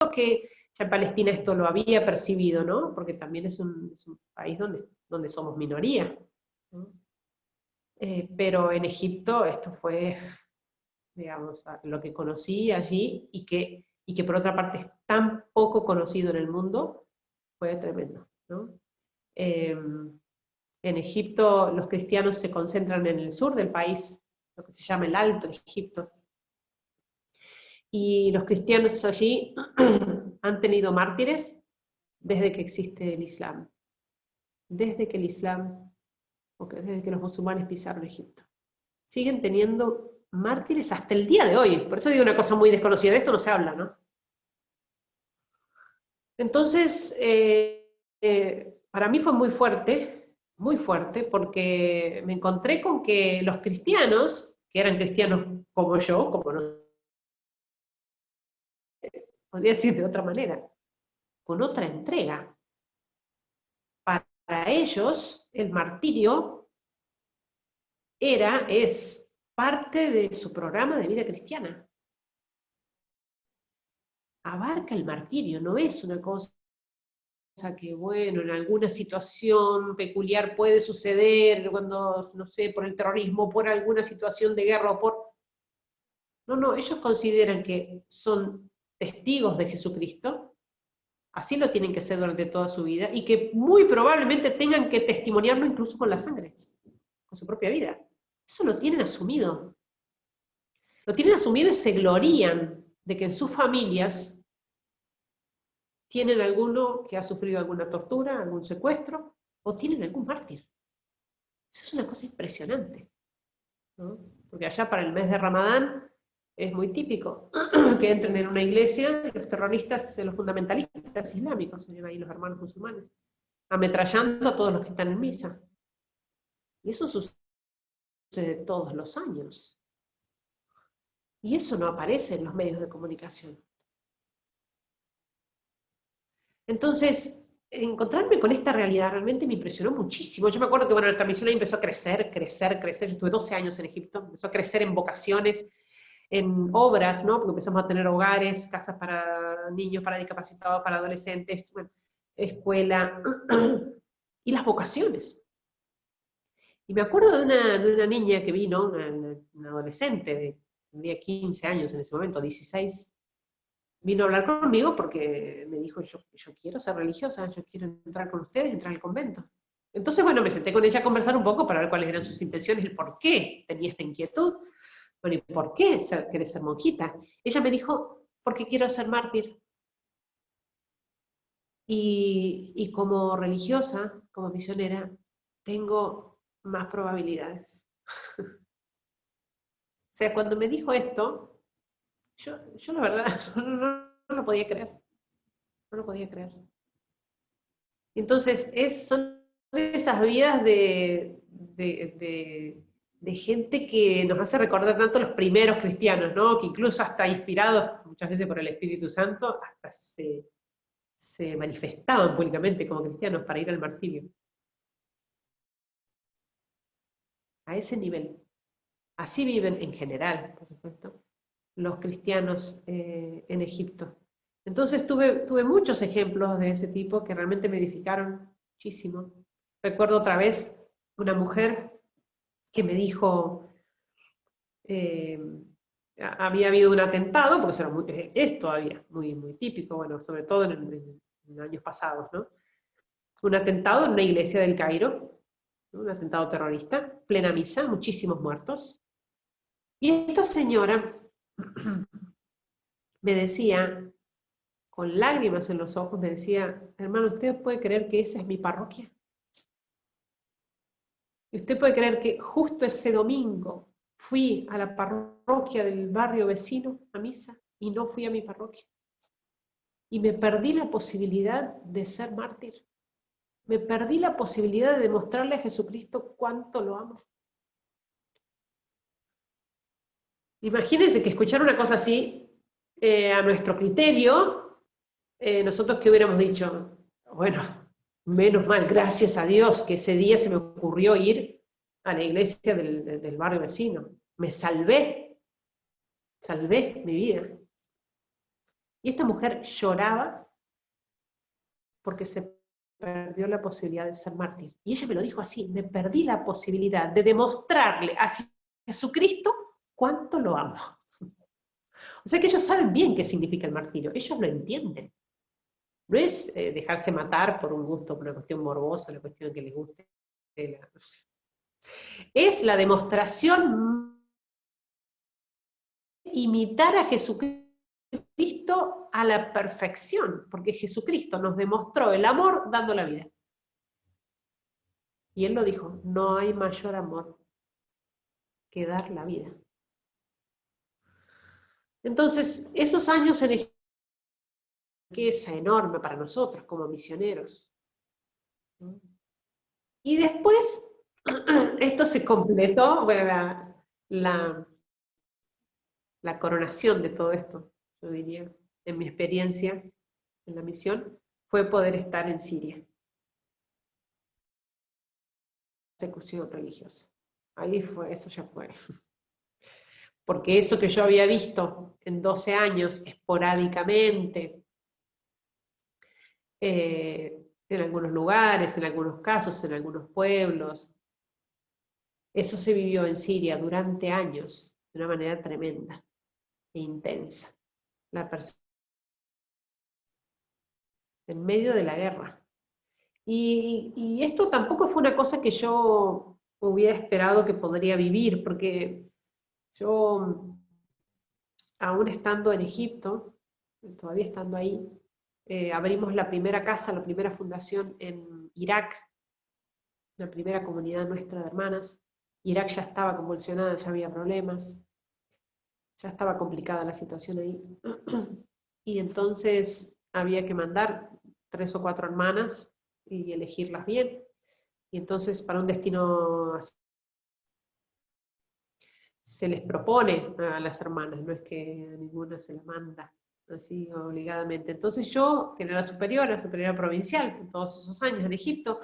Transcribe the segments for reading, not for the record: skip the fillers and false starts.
que ya en Palestina esto lo había percibido, ¿no? Porque también es un país donde somos minoría, ¿no? Pero en Egipto esto fue, digamos, lo que conocí allí y que por otra parte es tan poco conocido en el mundo, fue tremendo, ¿no? En Egipto los cristianos se concentran en el sur del país, lo que se llama el Alto Egipto. Y los cristianos allí han tenido mártires desde que existe el Islam. Desde que el Islam, desde que los musulmanes pisaron Egipto. Siguen teniendo mártires hasta el día de hoy. Por eso digo una cosa muy desconocida, de esto no se habla, ¿no? Entonces, para mí fue muy fuerte, porque me encontré con que los cristianos, que eran cristianos como yo, como no, podría decir de otra manera, con otra entrega. Para ellos, el martirio es parte de su programa de vida cristiana. Abarca el martirio, no es una cosa que, bueno, en alguna situación peculiar puede suceder, cuando, no sé, por el terrorismo, por alguna situación de guerra, o por... No, ellos consideran que son testigos de Jesucristo, así lo tienen que ser durante toda su vida, y que muy probablemente tengan que testimoniarlo incluso con la sangre, con su propia vida. Eso lo tienen asumido. Lo tienen asumido y se glorían de que en sus familias tienen alguno que ha sufrido alguna tortura, algún secuestro, o tienen algún mártir. Eso es una cosa impresionante, ¿no? Porque allá para el mes de Ramadán es muy típico que entren en una iglesia los terroristas, los fundamentalistas islámicos, serían ahí los hermanos musulmanes, ametrallando a todos los que están en misa. Y eso sucede todos los años. Y eso no aparece en los medios de comunicación. Entonces, encontrarme con esta realidad realmente me impresionó muchísimo. Yo me acuerdo que, bueno, nuestra misión ahí empezó a crecer. Yo estuve 12 años en Egipto, empezó a crecer en vocaciones, en obras, ¿no? Porque empezamos a tener hogares, casas para niños, para discapacitados, para adolescentes, bueno, escuela, y las vocaciones. Y me acuerdo de una niña que vino, una adolescente, tendría 15 años en ese momento, 16, vino a hablar conmigo porque me dijo, yo quiero ser religiosa, yo quiero entrar con ustedes, entrar al convento. Entonces, bueno, me senté con ella a conversar un poco para ver cuáles eran sus intenciones, el por qué tenía esta inquietud. Bueno, ¿y por qué querés ser monjita? Ella me dijo, porque quiero ser mártir. Y como religiosa, como misionera, tengo más probabilidades. O sea, cuando me dijo esto, yo la verdad, no lo podía creer. No lo podía creer. Entonces, son esas vidas de gente que nos hace recordar tanto los primeros cristianos, ¿no? Que incluso hasta inspirados muchas veces por el Espíritu Santo, hasta se manifestaban públicamente como cristianos para ir al martirio. A ese nivel. Así viven en general, por supuesto, los cristianos en Egipto. Entonces tuve muchos ejemplos de ese tipo que realmente me edificaron muchísimo. Recuerdo otra vez una mujer que me dijo, había habido un atentado, porque eso es todavía muy típico, bueno, sobre todo en años pasados, ¿no? Un atentado en una iglesia del Cairo, ¿no? Un atentado terrorista, plena misa, muchísimos muertos. Y esta señora me decía, con lágrimas en los ojos, me decía, hermano, ¿usted puede creer que esa es mi parroquia? ¿Usted puede creer que justo ese domingo fui a la parroquia del barrio vecino a misa y no fui a mi parroquia? Y me perdí la posibilidad de ser mártir. Me perdí la posibilidad de demostrarle a Jesucristo cuánto lo amo. Imagínense que escuchar una cosa así, a nuestro criterio, nosotros qué hubiéramos dicho, bueno, menos mal, gracias a Dios que ese día se me ocurrió ir a la iglesia del barrio vecino. Me salvé mi vida. Y esta mujer lloraba porque se perdió la posibilidad de ser mártir. Y ella me lo dijo así, me perdí la posibilidad de demostrarle a Jesucristo cuánto lo amo. O sea que ellos saben bien qué significa el martirio, ellos lo entienden. No es dejarse matar por un gusto, por una cuestión morbosa, una cuestión que les guste. No sé. Es la demostración, imitar a Jesucristo a la perfección, porque Jesucristo nos demostró el amor dando la vida. Y él lo dijo, no hay mayor amor que dar la vida. Entonces, esos años en Egipto, que es enorme para nosotros como misioneros. Y después, esto se completó, bueno, la coronación de todo esto, yo diría, en mi experiencia en la misión, fue poder estar en Siria. Persecución religiosa. Ahí fue, eso ya fue. Porque eso que yo había visto en 12 años, esporádicamente, en algunos lugares, en algunos casos, en algunos pueblos, eso se vivió en Siria durante años, de una manera tremenda e intensa. La persona en medio de la guerra. Y esto tampoco fue una cosa que yo hubiera esperado que podría vivir, porque yo, aún estando en Egipto, todavía estando ahí, abrimos la primera casa, la primera fundación en Irak, la primera comunidad nuestra de hermanas. Irak ya estaba convulsionada, ya había problemas, ya estaba complicada la situación ahí. Y entonces había que mandar 3 o 4 hermanas y elegirlas bien. Y entonces para un destino se les propone a las hermanas, no es que a ninguna se la manda así obligadamente. Entonces yo, que era la superiora provincial, en todos esos años en Egipto,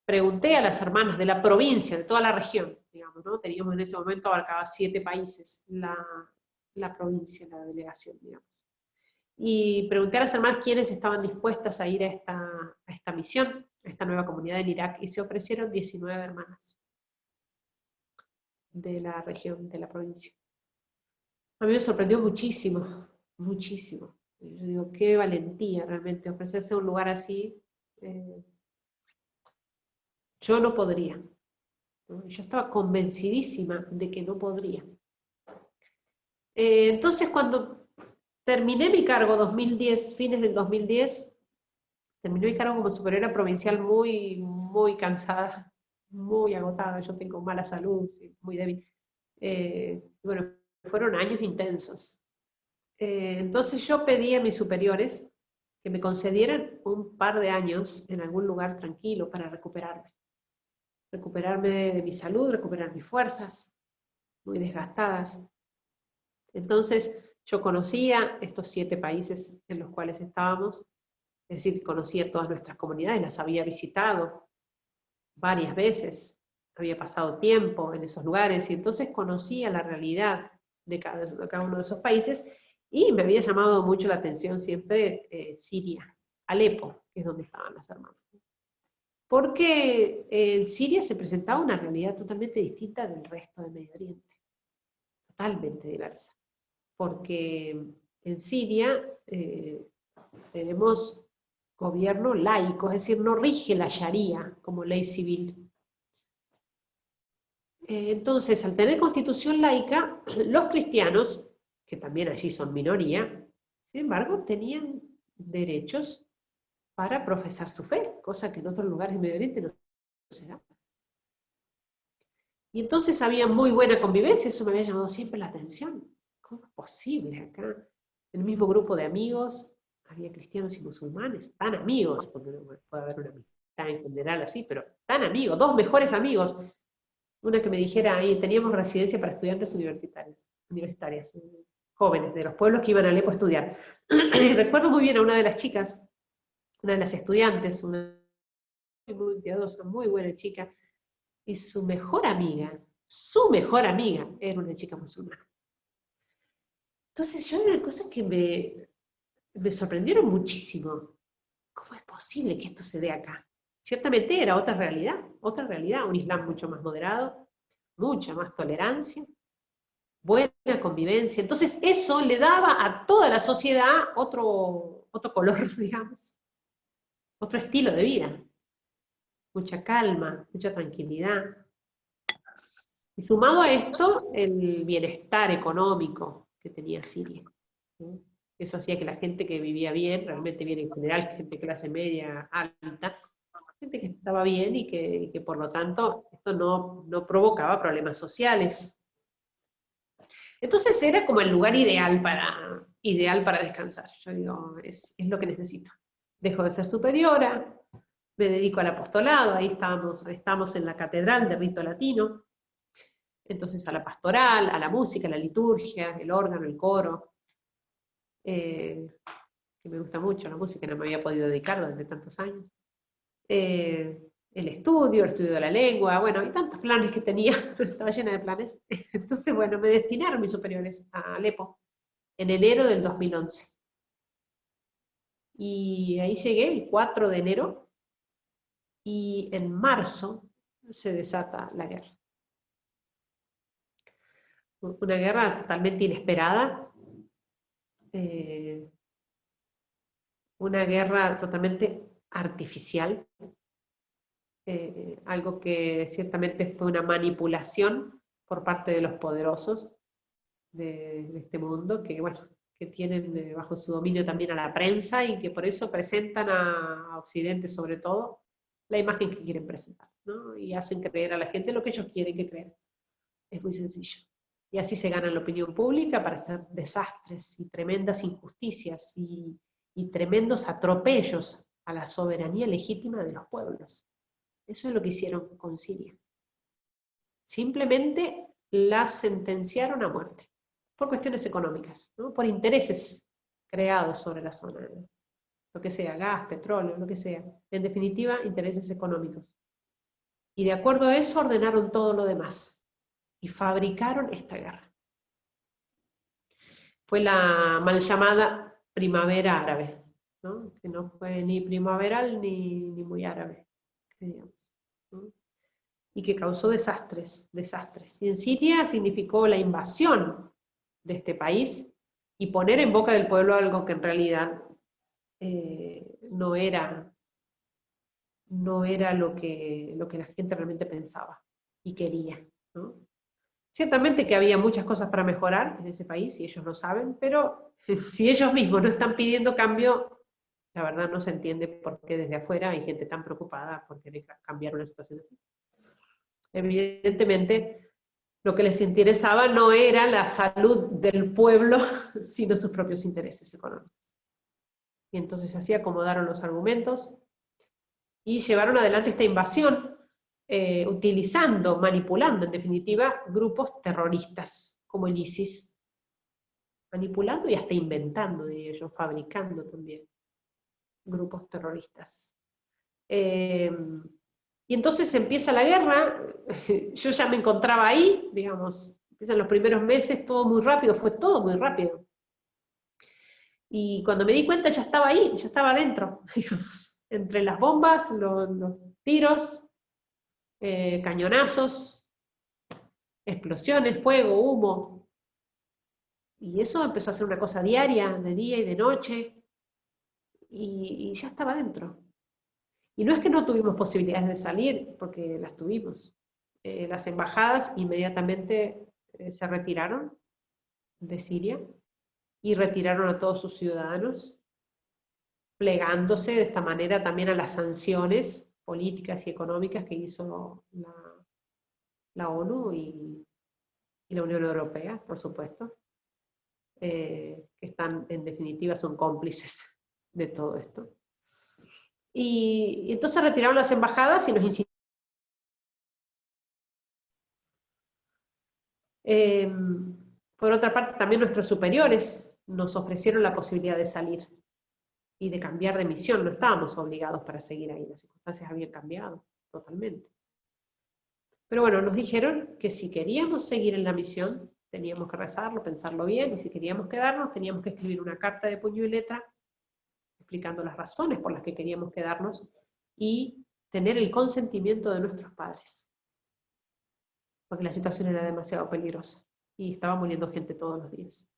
pregunté a las hermanas de la provincia, de toda la región, digamos, ¿no? Teníamos en ese momento, abarcaba 7 países la provincia, la delegación, digamos. Y pregunté a las hermanas quiénes estaban dispuestas a ir a esta misión, a esta nueva comunidad en Irak, y se ofrecieron 19 hermanas de la región, de la provincia. A mí me sorprendió muchísimo, muchísimo. Yo digo, qué valentía realmente ofrecerse a un lugar así. eh, yo no podría, ¿no? Yo estaba convencidísima de que no podría. Entonces, cuando terminé mi cargo, 2010, fines del 2010, terminé mi cargo como superiora provincial muy, muy cansada, muy agotada. Yo tengo mala salud, muy débil. Bueno, fueron años intensos. Entonces yo pedí a mis superiores que me concedieran un par de años en algún lugar tranquilo para recuperarme de mi salud, recuperar mis fuerzas, muy desgastadas. Entonces yo conocía estos 7 países en los cuales estábamos, es decir, conocía todas nuestras comunidades, las había visitado varias veces, había pasado tiempo en esos lugares y entonces conocía la realidad de cada uno de esos países. Y me había llamado mucho la atención siempre Siria, Alepo, que es donde estaban las hermanas. Porque en Siria se presentaba una realidad totalmente distinta del resto de Medio Oriente, totalmente diversa. Porque en Siria tenemos gobierno laico, es decir, no rige la Sharia como ley civil. Entonces, al tener constitución laica, los cristianos, que también allí son minoría, sin embargo, tenían derechos para profesar su fe, cosa que en otros lugares de Medio Oriente no se da. Y entonces había muy buena convivencia, eso me había llamado siempre la atención. ¿Cómo es posible acá? En el mismo grupo de amigos había cristianos y musulmanes, tan amigos, porque no puede haber una amistad en general así, pero tan amigos, 2 mejores amigos. Una que me dijera, ahí teníamos residencia para estudiantes universitarias, jóvenes de los pueblos que iban a Alepo a estudiar. Y recuerdo muy bien a una de las chicas, una de las estudiantes, una muy piadosa, muy buena chica, y su mejor amiga, era una chica musulmana. Entonces yo era una cosa que me sorprendieron muchísimo. ¿Cómo es posible que esto se dé acá? Ciertamente era otra realidad, un Islam mucho más moderado, mucha más tolerancia, buena convivencia. Entonces eso le daba a toda la sociedad otro color, digamos, otro estilo de vida, mucha calma, mucha tranquilidad. Y sumado a esto, el bienestar económico que tenía Siria, ¿no? Eso hacía que la gente que vivía bien, realmente bien en general, gente de clase media alta, gente que estaba bien y que por lo tanto esto no provocaba problemas sociales. Entonces era como el lugar ideal para descansar. Yo digo, es lo que necesito. Dejo de ser superiora, me dedico al apostolado, ahí estamos en la catedral de rito latino, entonces a la pastoral, a la música, a la liturgia, el órgano, el coro, que me gusta mucho la música, no me había podido dedicar durante tantos años. El estudio de la lengua, bueno, y tantos planes que tenía, estaba llena de planes. Entonces, bueno, me destinaron mis superiores a Alepo en enero del 2011. Y ahí llegué el 4 de enero y en marzo se desata la guerra. Una guerra totalmente inesperada, una guerra totalmente artificial, algo que ciertamente fue una manipulación por parte de los poderosos de este mundo, que bueno, que tienen bajo su dominio también a la prensa y que por eso presentan a Occidente sobre todo la imagen que quieren presentar, ¿no? Y hacen creer a la gente lo que ellos quieren que crean. Es muy sencillo. Y así se gana la opinión pública para hacer desastres y tremendas injusticias y tremendos atropellos a la soberanía legítima de los pueblos. Eso es lo que hicieron con Siria. Simplemente la sentenciaron a muerte, por cuestiones económicas, ¿no? Por intereses creados sobre la zona, ¿no? Lo que sea, gas, petróleo, lo que sea. En definitiva, intereses económicos. Y de acuerdo a eso ordenaron todo lo demás y fabricaron esta guerra. Fue la mal llamada primavera árabe, ¿no? Que no fue ni primaveral ni muy árabe, digamos, ¿no? Y que causó desastres. Y en Siria significó la invasión de este país y poner en boca del pueblo algo que en realidad no era lo que la gente realmente pensaba y quería, ¿no? Ciertamente que había muchas cosas para mejorar en ese país y ellos lo saben, pero si ellos mismos no están pidiendo cambio, la verdad no se entiende por qué desde afuera hay gente tan preocupada por querer cambiar una situación así. Evidentemente, lo que les interesaba no era la salud del pueblo, sino sus propios intereses económicos. Y entonces así acomodaron los argumentos y llevaron adelante esta invasión, utilizando, manipulando, en definitiva, grupos terroristas, como el ISIS. Manipulando y hasta inventando, diría yo, fabricando también grupos terroristas. Y entonces empieza la guerra, yo ya me encontraba ahí, digamos, empiezan los primeros meses, todo muy rápido, fue todo muy rápido. Y cuando me di cuenta ya estaba ahí, ya estaba adentro, digamos, entre las bombas, los tiros, cañonazos, explosiones, fuego, humo. Y eso empezó a ser una cosa diaria, de día y de noche, y ya estaba adentro. Y no es que no tuvimos posibilidades de salir, porque las tuvimos. Las embajadas inmediatamente se retiraron de Siria y retiraron a todos sus ciudadanos, plegándose de esta manera también a las sanciones políticas y económicas que hizo la ONU y la Unión Europea, por supuesto, que están, en definitiva, son cómplices de todo esto. Y entonces retiraron las embajadas y nos insistieron. Por otra parte, también nuestros superiores nos ofrecieron la posibilidad de salir y de cambiar de misión. No estábamos obligados para seguir ahí, las circunstancias habían cambiado totalmente. Pero bueno, nos dijeron que si queríamos seguir en la misión, teníamos que rezarlo, pensarlo bien, y si queríamos quedarnos, teníamos que escribir una carta de puño y letra explicando las razones por las que queríamos quedarnos y tener el consentimiento de nuestros padres, porque la situación era demasiado peligrosa y estaba muriendo gente todos los días.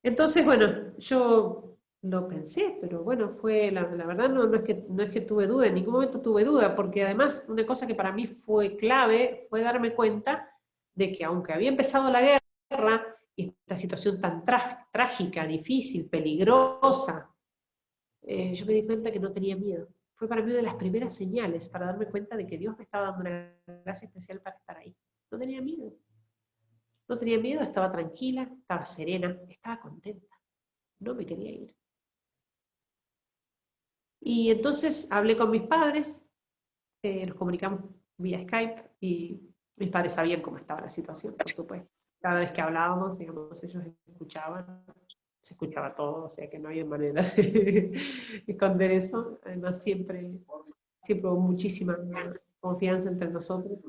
Entonces, bueno, yo lo pensé, pero bueno, fue, la verdad no es que tuve duda, en ningún momento tuve duda, porque además una cosa que para mí fue clave fue darme cuenta de que aunque había empezado la guerra, y esta situación tan trágica, difícil, peligrosa, yo me di cuenta que no tenía miedo. Fue para mí una de las primeras señales para darme cuenta de que Dios me estaba dando una gracia especial para estar ahí. No tenía miedo. No tenía miedo, estaba tranquila, estaba serena, estaba contenta. No me quería ir. Y entonces hablé con mis padres, nos comunicamos vía Skype y mis padres sabían cómo estaba la situación, por supuesto. Cada vez que hablábamos, digamos, ellos escuchaban, se escuchaba todo, o sea que no había manera de esconder eso. Además, siempre hubo muchísima confianza entre nosotros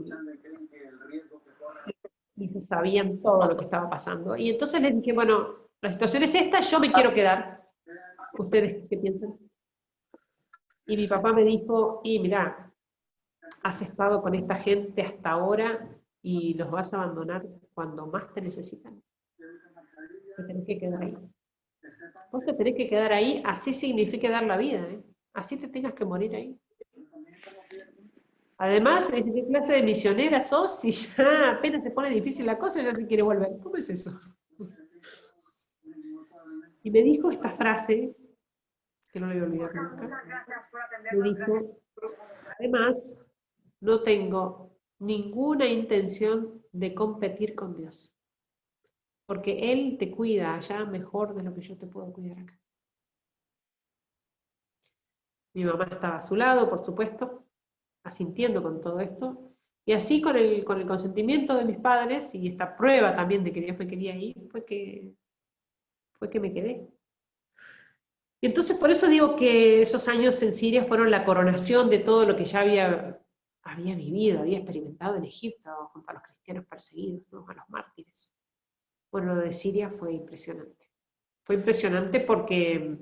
y sabían todo lo que estaba pasando. Y entonces les dije, bueno, la situación es esta, yo me quiero quedar. ¿Ustedes qué piensan? Y mi papá me dijo, y mira, has estado con esta gente hasta ahora y los vas a abandonar cuando más te necesitan. Te tenés que quedar ahí. Vos te tenés que quedar ahí, así significa dar la vida, ¿eh? Así te tengas que morir ahí. Además, me dice, ¿qué clase de misionera sos? Y ya apenas se pone difícil la cosa, ya se quiere volver. ¿Cómo es eso? Y me dijo esta frase, que no le voy a olvidar nunca. Me dijo, además, no tengo ninguna intención de competir con Dios, porque Él te cuida allá mejor de lo que yo te puedo cuidar acá. Mi mamá estaba a su lado, por supuesto, asintiendo con todo esto, y así con el consentimiento de mis padres y esta prueba también de que Dios me quería ir, fue que me quedé. Y entonces por eso digo que esos años en Siria fueron la coronación de todo lo que ya había vivido, había experimentado en Egipto, junto a los cristianos perseguidos, ¿no? A los mártires. Bueno, lo de Siria fue impresionante. Fue impresionante porque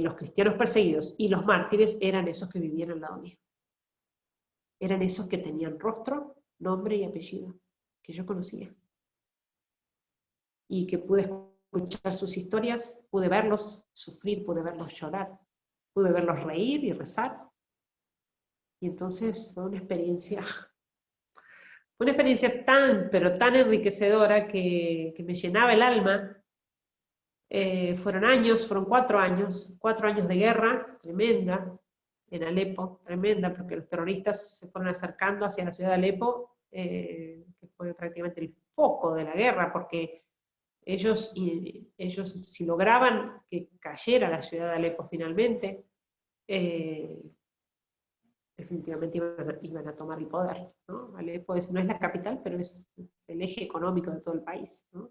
los cristianos perseguidos y los mártires eran esos que vivían al lado mío. Eran esos que tenían rostro, nombre y apellido, que yo conocía. Y que pude escuchar sus historias, pude verlos sufrir, pude verlos llorar, pude verlos reír y rezar. Y entonces fue una experiencia tan, pero tan enriquecedora que me llenaba el alma. Fueron 4 años de guerra tremenda en Alepo, tremenda, porque los terroristas se fueron acercando hacia la ciudad de Alepo, que fue prácticamente el foco de la guerra, porque ellos si lograban que cayera la ciudad de Alepo finalmente, definitivamente iban a tomar el poder, ¿no? Alepo no es la capital, pero es el eje económico de todo el país, ¿no?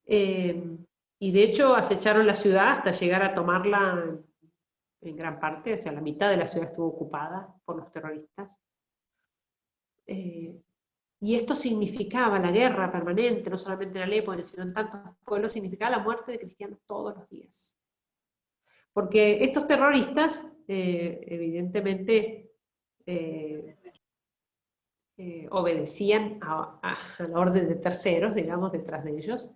Y de hecho acecharon la ciudad hasta llegar a tomarla en gran parte, o sea, la mitad de la ciudad estuvo ocupada por los terroristas. Y esto significaba la guerra permanente, no solamente en Alepo, sino en tantos pueblos, significaba la muerte de cristianos todos los días. Porque estos terroristas, evidentemente, obedecían a la orden de terceros, digamos, detrás de ellos,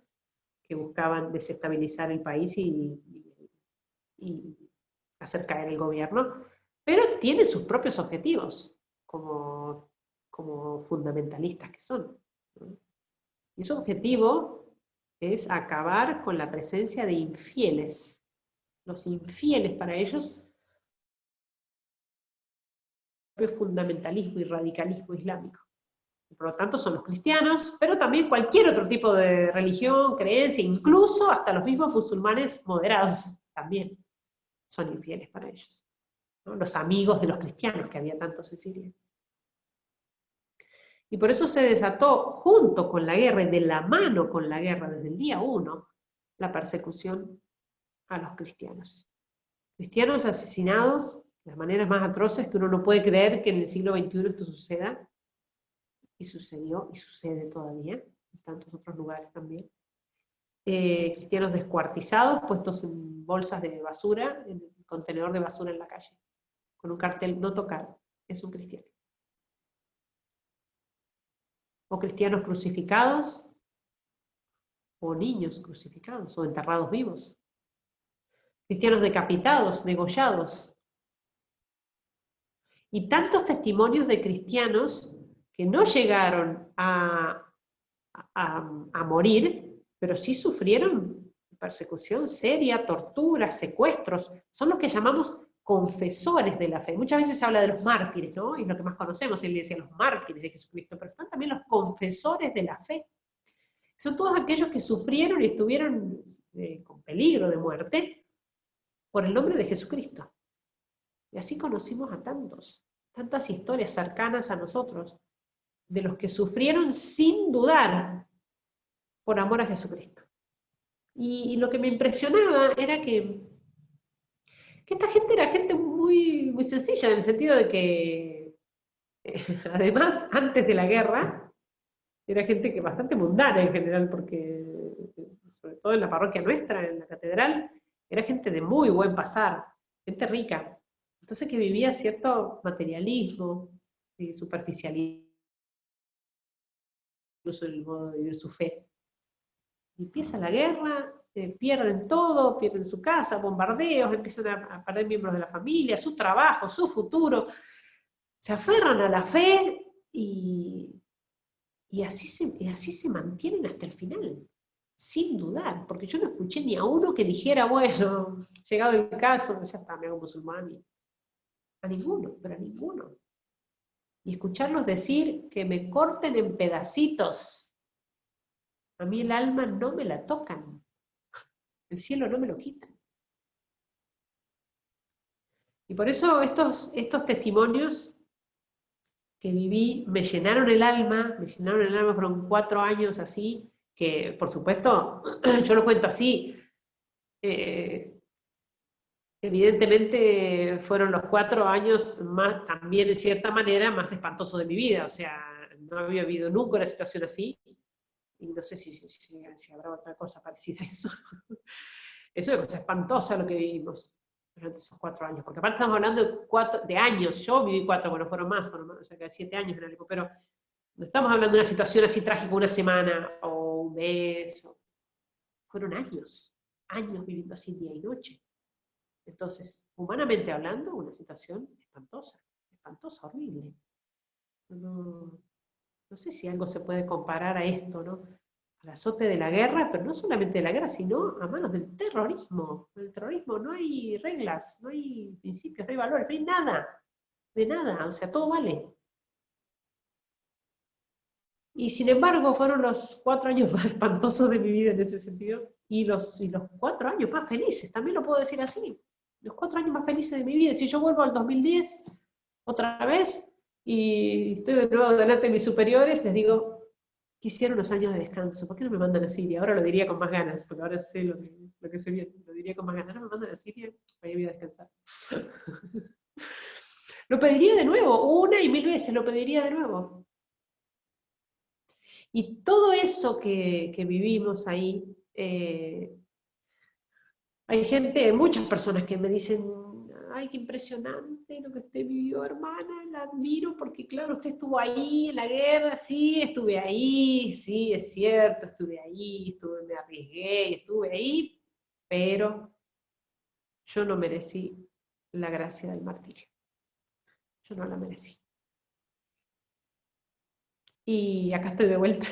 que buscaban desestabilizar el país y hacer caer el gobierno, pero tienen sus propios objetivos, como fundamentalistas que son, ¿no? Y su objetivo es acabar con la presencia de infieles. Los infieles para ellos es fundamentalismo y radicalismo islámico. Por lo tanto son los cristianos, pero también cualquier otro tipo de religión, creencia, incluso hasta los mismos musulmanes moderados también son infieles para ellos, ¿no? Los amigos de los cristianos, que había tantos en Siria. Y por eso se desató, junto con la guerra y de la mano con la guerra desde el día 1, la persecución a los cristianos. Cristianos asesinados de las maneras más atroces que uno no puede creer que en el siglo XXI esto suceda, y sucedió y sucede todavía, en tantos otros lugares también. cristianos descuartizados, puestos en bolsas de basura, en el contenedor de basura en la calle, con un cartel no tocar, es un cristiano. O cristianos crucificados, o niños crucificados, o enterrados vivos. Cristianos decapitados, degollados. Y tantos testimonios de cristianos que no llegaron a morir, pero sí sufrieron persecución seria, torturas, secuestros. Son los que llamamos confesores de la fe. Muchas veces se habla de los mártires, ¿no? Es lo que más conocemos, él decía los mártires de Jesucristo, pero están también los confesores de la fe. Son todos aquellos que sufrieron y estuvieron con peligro de muerte por el nombre de Jesucristo. Y así conocimos a tantas historias cercanas a nosotros, de los que sufrieron sin dudar por amor a Jesucristo. Y lo que me impresionaba era que esta gente era gente muy, muy sencilla, en el sentido de que, además, antes de la guerra, era gente que bastante mundana en general, porque, sobre todo en la parroquia nuestra, en la catedral, era gente de muy buen pasar, gente rica. Entonces que vivía cierto materialismo, superficialismo, incluso en el modo de vivir su fe. Y empieza la guerra, pierden todo, pierden su casa, bombardeos, empiezan a perder miembros de la familia, su trabajo, su futuro, se aferran a la fe y así se mantienen hasta el final, sin dudar, porque yo no escuché ni a uno que dijera, bueno, llegado el caso, ya está, me hago musulmán. A ninguno, pero a ninguno. Y escucharlos decir que me corten en pedacitos, a mí el alma no me la tocan, el cielo no me lo quitan. Y por eso estos testimonios que viví me llenaron el alma, fueron 4 años así, que por supuesto, yo lo cuento así, evidentemente fueron los 4 años más, también de cierta manera, más espantosos de mi vida, o sea, no había habido nunca una situación así, y no sé si habrá otra cosa parecida a eso. Es una cosa espantosa lo que vivimos durante esos 4 años, porque aparte estamos hablando de años, yo viví 4, bueno, fueron más, o sea, que 7 años en algo, pero no estamos hablando de una situación así trágica, una semana, o un mes, fueron años viviendo así día y noche. Entonces, humanamente hablando, una situación espantosa, horrible. No sé si algo se puede comparar a esto, ¿no? Al azote de la guerra, pero no solamente de la guerra, sino a manos del terrorismo. En el terrorismo no hay reglas, no hay principios, no hay valores, no hay nada, de nada, o sea, todo vale. Y sin embargo, fueron los 4 años más espantosos de mi vida en ese sentido, y los 4 años más felices, también lo puedo decir así. Los 4 años más felices de mi vida. Si yo vuelvo al 2010, otra vez, y estoy de nuevo delante de mis superiores, les digo, quisiera unos años de descanso, ¿por qué no me mandan a Siria? Ahora lo diría con más ganas, porque ahora sé lo que sé bien, lo diría con más ganas, no me mandan a Siria, ahí voy a descansar. Lo pediría de nuevo, 1 y 1000 veces, lo pediría de nuevo. Y todo eso que vivimos ahí, hay gente, muchas personas que me dicen, ay, qué impresionante lo que usted vivió, hermana, la admiro porque claro, usted estuvo ahí en la guerra, sí, estuve ahí, sí, es cierto, estuve ahí, me arriesgué, estuve ahí, pero yo no merecí la gracia del martirio. Yo no la merecí. Y acá estoy de vuelta.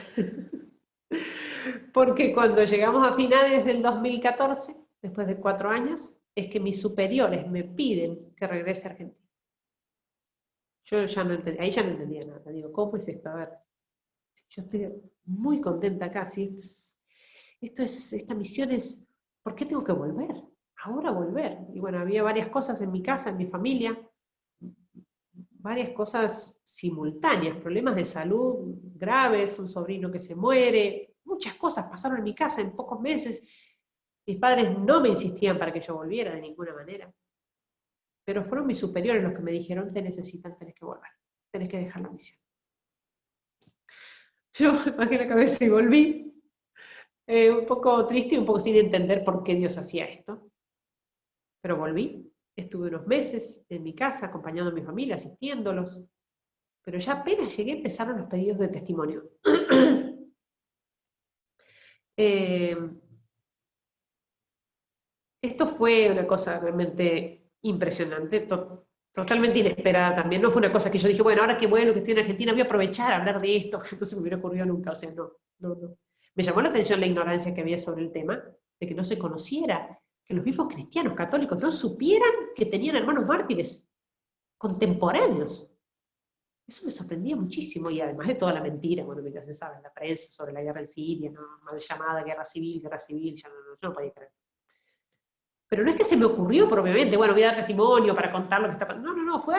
Porque cuando llegamos a finales del 2014, después de 4 años, es que mis superiores me piden que regrese a Argentina. Yo ya no entendía, ahí ya no entendía nada. Digo, ¿cómo es esto? A ver, yo estoy muy contenta acá, ¿sí? Esta misión es, ¿por qué tengo que volver? Ahora volver. Y bueno, había varias cosas en mi casa, en mi familia, varias cosas simultáneas, problemas de salud graves, un sobrino que se muere, muchas cosas pasaron en mi casa en pocos meses. Mis padres no me insistían para que yo volviera de ninguna manera. Pero fueron mis superiores los que me dijeron, te necesitan, tenés que volver, tenés que dejar la misión. Yo bajé la cabeza y volví. Un poco triste y un poco sin entender por qué Dios hacía esto. Pero volví, estuve unos meses en mi casa acompañando a mi familia, asistiéndolos. Pero ya apenas llegué empezaron los pedidos de testimonio. Esto fue una cosa realmente impresionante, totalmente inesperada también. No fue una cosa que yo dije, bueno, ahora que vuelvo, que estoy en Argentina, voy a aprovechar a hablar de esto. No se me hubiera ocurrido nunca, o sea, no, no, no. Me llamó la atención la ignorancia que había sobre el tema, de que no se conociera, que los mismos cristianos católicos no supieran que tenían hermanos mártires contemporáneos. Eso me sorprendía muchísimo, y además de toda la mentira, bueno, que ya se sabe en la prensa sobre la guerra en Siria, ¿no? Mal llamada guerra civil, ya yo no podía creer. Pero no es que se me ocurrió propiamente, bueno, voy a dar testimonio para contar lo que está pasando. No, no, no, fue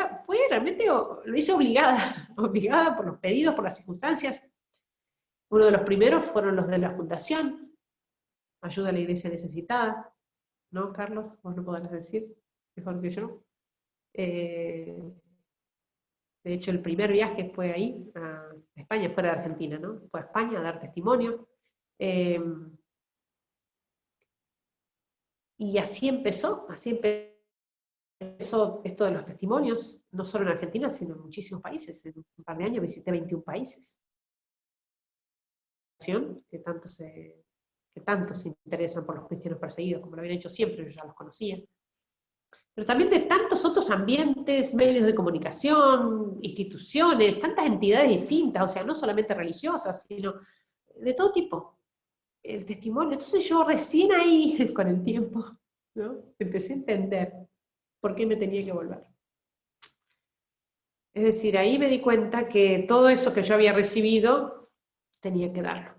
realmente, lo hice obligada, obligada por los pedidos, por las circunstancias. Uno de los primeros fueron los de la Fundación Ayuda a la Iglesia Necesitada, ¿no, Carlos? Vos no podrás decir, mejor que yo. De hecho, el primer viaje fue ahí, a España, fuera de Argentina, ¿no? Fue a España a dar testimonio. Y así empezó esto de los testimonios, no solo en Argentina, sino en muchísimos países. En un par de años visité 21 países. Que tanto se interesan por los cristianos perseguidos, como lo habían hecho siempre, yo ya los conocía. Pero también de tantos otros ambientes, medios de comunicación, instituciones, tantas entidades distintas, o sea, no solamente religiosas, sino de todo tipo. El testimonio. Entonces yo recién ahí, con el tiempo, ¿no? Empecé a entender por qué me tenía que volver. Es decir, ahí me di cuenta que todo eso que yo había recibido tenía que darlo.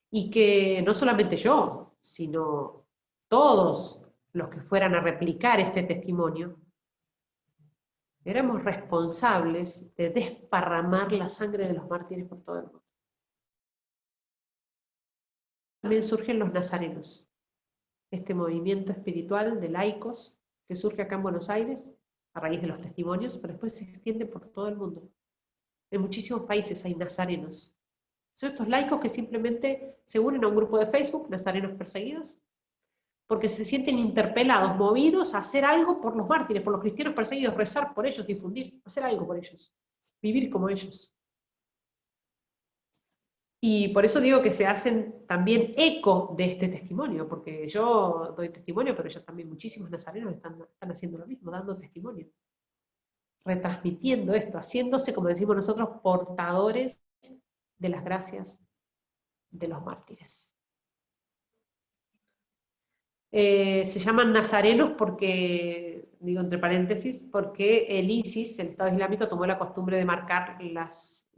Y que no solamente yo, sino todos los que fueran a replicar este testimonio, éramos responsables de desparramar la sangre de los mártires por todo el mundo. También surgen los nazarenos, este movimiento espiritual de laicos que surge acá en Buenos Aires a raíz de los testimonios, pero después se extiende por todo el mundo. En muchísimos países hay nazarenos. Son estos laicos que simplemente se unen a un grupo de Facebook, Nazarenos Perseguidos, porque se sienten interpelados, movidos a hacer algo por los mártires, por los cristianos perseguidos, rezar por ellos, difundir, hacer algo por ellos, vivir como ellos. Y por eso digo que se hacen también eco de este testimonio, porque yo doy testimonio, pero ya también muchísimos nazarenos están haciendo lo mismo, dando testimonio, retransmitiendo esto, haciéndose, como decimos nosotros, portadores de las gracias de los mártires. Se llaman nazarenos porque, digo entre paréntesis, porque el ISIS, el Estado Islámico, tomó la costumbre de marcar las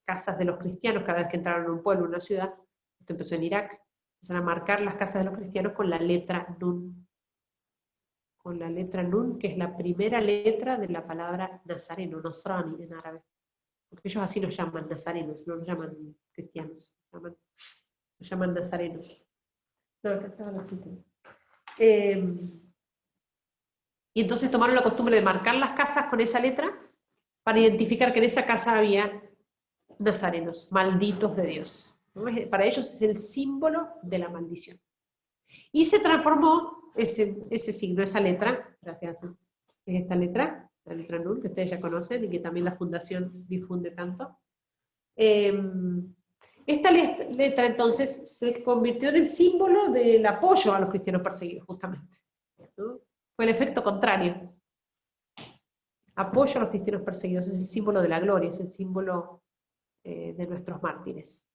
casas de los cristianos cada vez que entraron a un pueblo, a una ciudad. Esto empezó en Irak. Empezaron a marcar las casas de los cristianos con la letra Nun. Con la letra Nun, que es la primera letra de la palabra nazareno, Nosrani en árabe. Porque ellos así nos llaman nazarenos, no nos llaman cristianos, nos llaman nazarenos. No, acá estaba la escritura. Y entonces tomaron la costumbre de marcar las casas con esa letra para identificar que en esa casa había nazarenos, malditos de Dios. Para ellos es el símbolo de la maldición. Y se transformó ese signo, esa letra, gracias, es esta letra, la letra Nun, que ustedes ya conocen y que también la Fundación difunde tanto. Esta letra entonces se convirtió en el símbolo del apoyo a los cristianos perseguidos, justamente, ¿no? Fue el efecto contrario. Apoyo a los cristianos perseguidos, es el símbolo de la gloria, es el símbolo de nuestros mártires.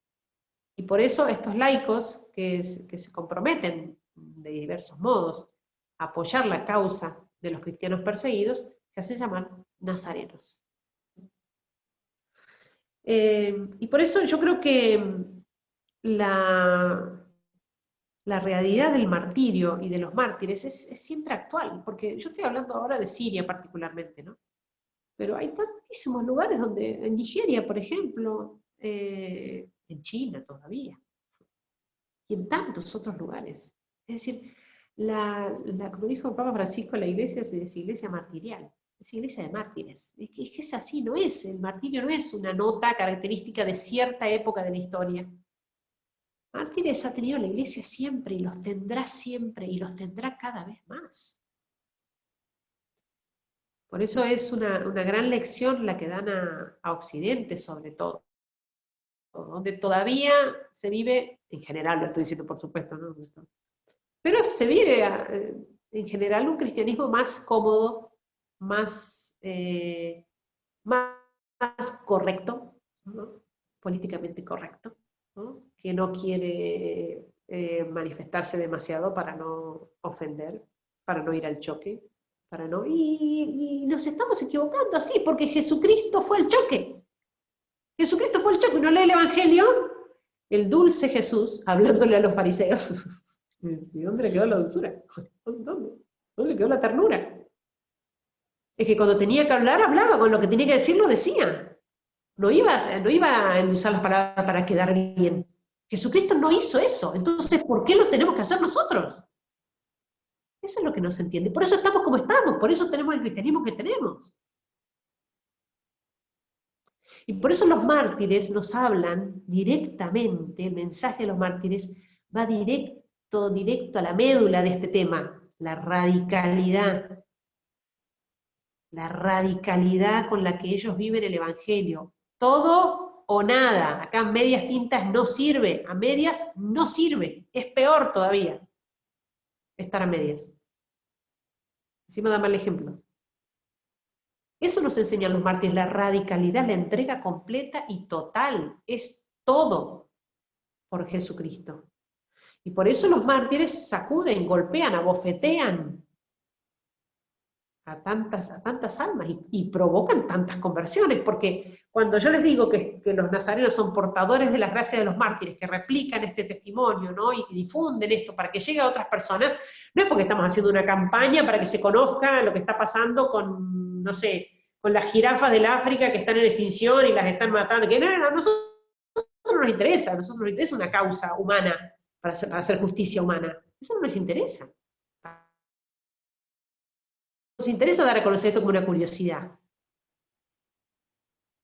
Y por eso estos laicos que se comprometen de diversos modos a apoyar la causa de los cristianos perseguidos, se hacen llamar nazarenos. Y por eso yo creo que la realidad del martirio y de los mártires es siempre actual, porque yo estoy hablando ahora de Siria particularmente, ¿no? Pero hay tantísimos lugares donde, en Nigeria, por ejemplo, en China todavía, y en tantos otros lugares. Es decir, como dijo el Papa Francisco, la iglesia es iglesia martirial, es iglesia de mártires. Es que es así, no es, el martirio no es una nota característica de cierta época de la historia. Mártires ha tenido la Iglesia siempre, y los tendrá siempre, y los tendrá cada vez más. Por eso es una gran lección la que dan a Occidente, sobre todo, donde todavía se vive, en general lo estoy diciendo por supuesto, ¿no? Pero se vive en general un cristianismo más cómodo, más, más correcto, ¿no? Políticamente correcto, ¿no? Que no quiere manifestarse demasiado para no ofender, para no ir al choque, para no... Y nos estamos equivocando así, porque Jesucristo fue el choque. Jesucristo fue el choque, ¿no lee el Evangelio? El dulce Jesús, hablándole a los fariseos. ¿Y dónde le quedó la dulzura? ¿Dónde le quedó la ternura? Es que cuando tenía que hablar, hablaba, con lo que tenía que decir, lo decía. No iba a endulzar las palabras para quedar bien. Jesucristo no hizo eso. Entonces, ¿por qué lo tenemos que hacer nosotros? Eso es lo que no se entiende. Por eso estamos como estamos, por eso tenemos el cristianismo que tenemos. Y por eso los mártires nos hablan directamente, el mensaje de los mártires va directo a la médula de este tema, la radicalidad. La radicalidad con la que ellos viven el Evangelio. Todo o nada. Acá medias tintas no sirve, a medias no sirve. Es peor todavía estar a medias. Encima da mal ejemplo. Eso nos enseñan los mártires, la radicalidad, la entrega completa y total. Es todo por Jesucristo. Y por eso los mártires sacuden, golpean, abofetean a tantas almas y provocan tantas conversiones, porque cuando yo les digo que los nazarenos son portadores de la gracia de los mártires, que replican este testimonio, ¿no? Y difunden esto para que llegue a otras personas, no es porque estamos haciendo una campaña para que se conozca lo que está pasando con, no sé, con las jirafas del África que están en extinción y las están matando, que no, a nosotros nos interesa, a nosotros nos interesa una causa humana para hacer justicia humana, eso no nos interesa. Nos interesa dar a conocer esto como una curiosidad.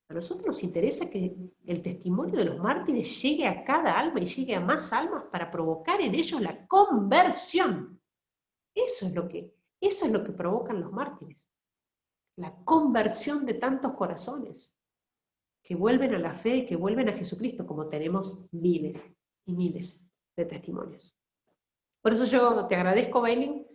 A nosotros nos interesa que el testimonio de los mártires llegue a cada alma y llegue a más almas para provocar en ellos la conversión. Eso es lo que provocan los mártires. La conversión de tantos corazones que vuelven a la fe, que vuelven a Jesucristo, como tenemos miles y miles de testimonios. Por eso yo te agradezco, Bailin,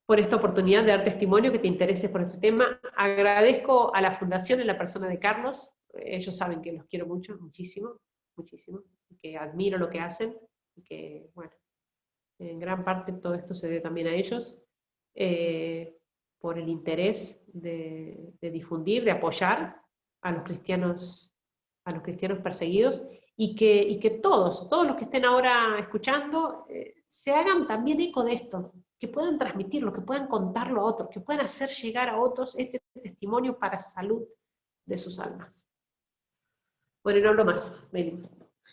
por esta oportunidad de dar testimonio, que te intereses por este tema. Agradezco a la Fundación en la persona de Carlos. Ellos saben que los quiero mucho, muchísimo, muchísimo, que admiro lo que hacen, y que, bueno, en gran parte todo esto se debe también a ellos, por el interés de difundir, de apoyar a los cristianos perseguidos, y que todos los que estén ahora escuchando, se hagan también eco de esto, que puedan transmitirlo, que puedan contarlo a otros, que puedan hacer llegar a otros este testimonio para salud de sus almas. Bueno, no hablo más, Meli,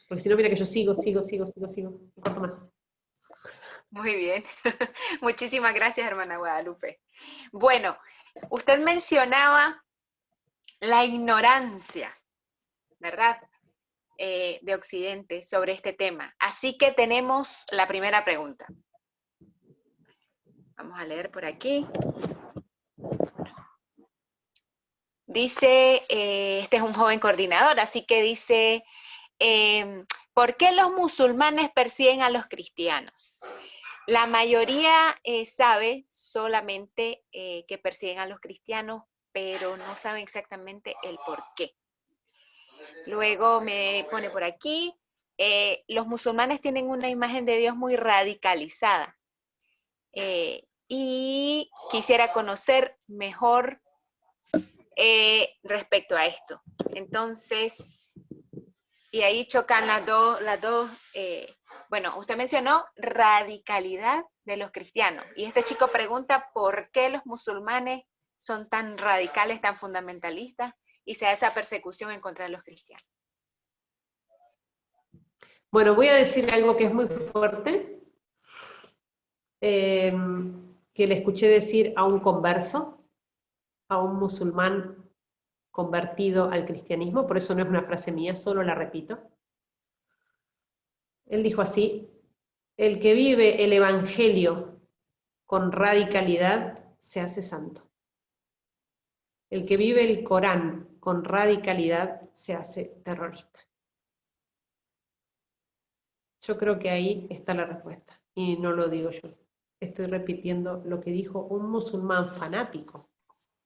porque si no, mira que yo sigo, no corto más. Muy bien. Muchísimas gracias, hermana Guadalupe. Bueno, usted mencionaba la ignorancia, ¿verdad?, de Occidente sobre este tema. Así que tenemos la primera pregunta. Vamos a leer por aquí. Dice, este es un joven coordinador, así que dice, ¿por qué los musulmanes persiguen a los cristianos? La mayoría sabe solamente que persiguen a los cristianos, pero no saben exactamente el por qué. Luego me pone por aquí, los musulmanes tienen una imagen de Dios muy radicalizada. Y quisiera conocer mejor respecto a esto. Entonces, y ahí chocan las dos, bueno, usted mencionó radicalidad de los cristianos, y este chico pregunta por qué los musulmanes son tan radicales, tan fundamentalistas, y se da esa persecución en contra de los cristianos. Bueno, voy a decir algo que es muy fuerte, que le escuché decir a un converso, a un musulmán convertido al cristianismo, por eso no es una frase mía, solo la repito. Él dijo así: el que vive el Evangelio con radicalidad se hace santo. El que vive el Corán con radicalidad se hace terrorista. Yo creo que ahí está la respuesta, y no lo digo yo. Estoy repitiendo lo que dijo un musulmán fanático,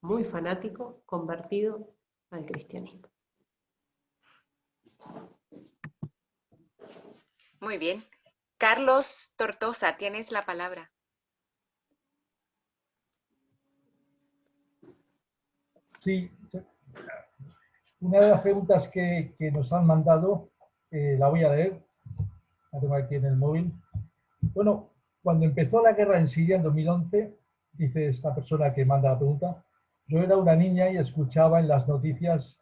muy fanático, convertido al cristianismo. Muy bien. Carlos Tortosa, tienes la palabra. Sí, una de las preguntas que nos han mandado, la voy a leer, la tengo aquí en el móvil. Bueno, cuando empezó la guerra en Siria en 2011, dice esta persona que manda la pregunta, yo era una niña y escuchaba en las noticias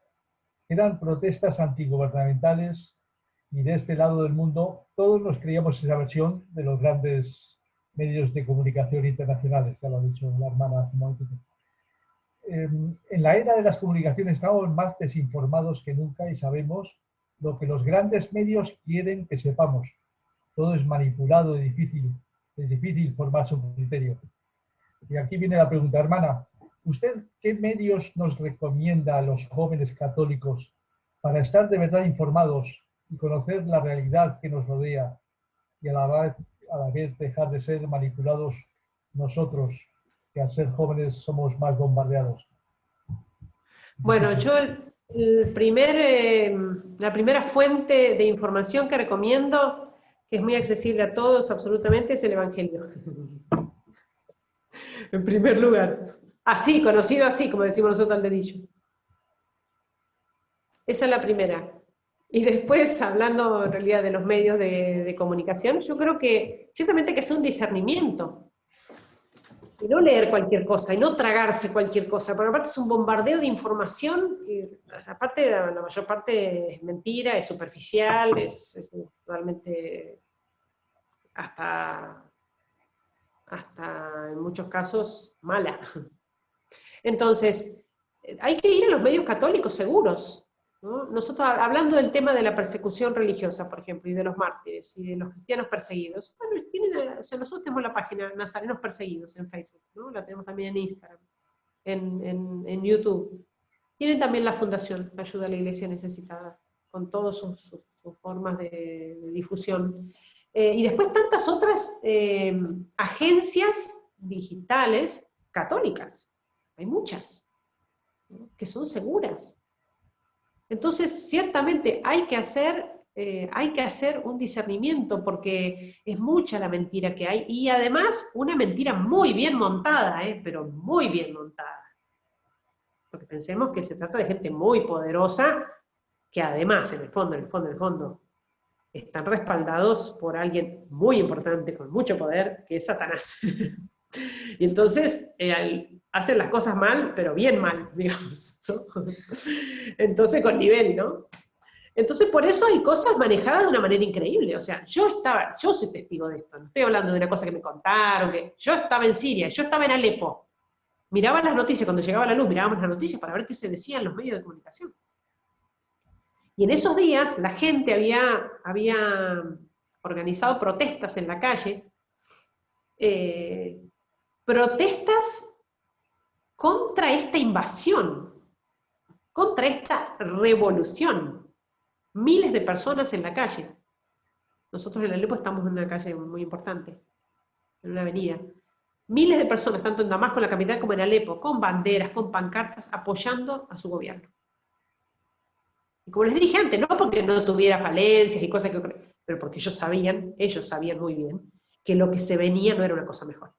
que eran protestas antigubernamentales y de este lado del mundo todos nos creíamos esa versión de los grandes medios de comunicación internacionales, ya lo ha dicho la hermana hace un momentito. En la era de las comunicaciones estamos más desinformados que nunca y sabemos lo que los grandes medios quieren que sepamos. Todo es manipulado, es difícil formarse un criterio. Y aquí viene la pregunta, hermana, ¿usted qué medios nos recomienda a los jóvenes católicos para estar de verdad informados y conocer la realidad que nos rodea y a la vez dejar de ser manipulados nosotros, que al ser jóvenes somos más bombardeados? Bueno, yo la primera fuente de información que recomiendo, que es muy accesible a todos absolutamente, es el Evangelio. En primer lugar. Así, conocido así, como decimos nosotros al dedillo. Esa es la primera. Y después, hablando en realidad de los medios de comunicación, yo creo que ciertamente hay que hacer un discernimiento. Y no leer cualquier cosa, y no tragarse cualquier cosa, porque aparte es un bombardeo de información, que aparte la mayor parte es mentira, es superficial, es realmente hasta en muchos casos mala. Entonces, hay que ir a los medios católicos seguros, ¿no? Nosotros, hablando del tema de la persecución religiosa, por ejemplo, y de los mártires, y de los cristianos perseguidos, bueno, nosotros tenemos la página Nazarenos Perseguidos en Facebook, ¿no? La tenemos también en Instagram, en YouTube. Tienen también la Fundación Ayuda a la Iglesia Necesitada, con todas sus formas de difusión. Y después tantas otras agencias digitales católicas, hay muchas, ¿no? Que son seguras. Entonces, ciertamente hay que hacer un discernimiento, porque es mucha la mentira que hay, y además una mentira muy bien montada, pero muy bien montada. Porque pensemos que se trata de gente muy poderosa, que además, en el fondo, están respaldados por alguien muy importante, con mucho poder, que es Satanás. Y entonces hacen las cosas mal, pero bien mal, digamos, ¿no? Entonces con nivel, ¿no? Entonces por eso hay cosas manejadas de una manera increíble. O sea, yo soy testigo de esto, no estoy hablando de una cosa que me contaron, que yo estaba en Siria, yo estaba en Alepo, miraba las noticias, cuando llegaba la luz mirábamos las noticias para ver qué se decía en los medios de comunicación. Y en esos días la gente había organizado protestas en la calle, protestas contra esta invasión, contra esta revolución. Miles de personas en la calle. Nosotros en Alepo estamos en una calle muy importante, en una avenida. Miles de personas, tanto en Damasco, la capital, como en Alepo, con banderas, con pancartas, apoyando a su gobierno. Y como les dije antes, no porque no tuviera falencias y cosas pero porque ellos sabían muy bien, que lo que se venía no era una cosa mejor,